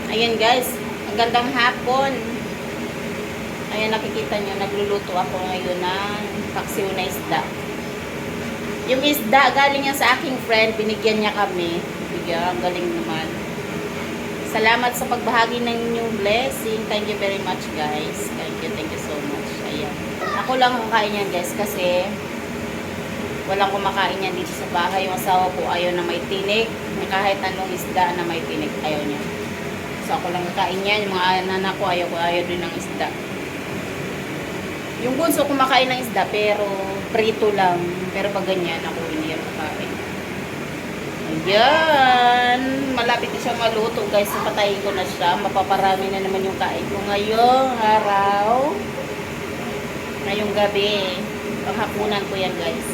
Ayan guys, magandang hapon. Ayan, nakikita nyo, nagluluto ako ngayon ng paksiw na isda. Yung isda, galing yan sa aking friend, binigyan niya kami. Bigyan, ang galing naman. Salamat sa pagbahagi ng inyong blessing. Thank you very much guys. Thank you so much. Ayan. Ako lang kakain yan guys kasi walang kumakain yan dito sa bahay. Yung asawa ko ayaw na may tinik. Kahit anong isda na may tinik, ayaw niya. So ako lang kakain yan. Yung mga anak ko ayaw din ng isda. Yung bunso kumakain ng isda pero prito lang. Pero pag ganyan ako hindi yan kakain. Ayan. Malapit na siyang maluto guys. Patayin ko na siya. Mapaparami na naman yung kain ko ngayong araw. Ngayong gabi. Panghapunan ko yan guys.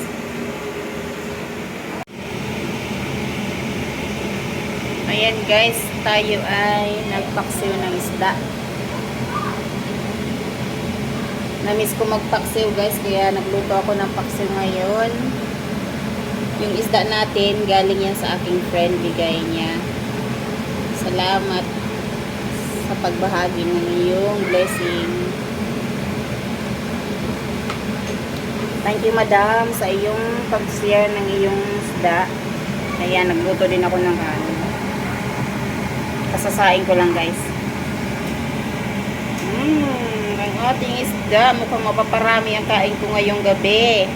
Ayan guys. Tayo ay nagpaksiw ng isda. Namiss ko magpaksiw guys, kaya nagluto ako ng paksiw ngayon. Yung isda natin, galing yan sa aking friend, bigay niya. Salamat sa pagbahagi ng iyong blessing. Thank you madam sa iyong pag-share ng iyong isda. Ayan, nagluto din ako ng kasasain ko lang guys. Ang ating isda, mukhang mapaparami ang kain ko ngayong gabi.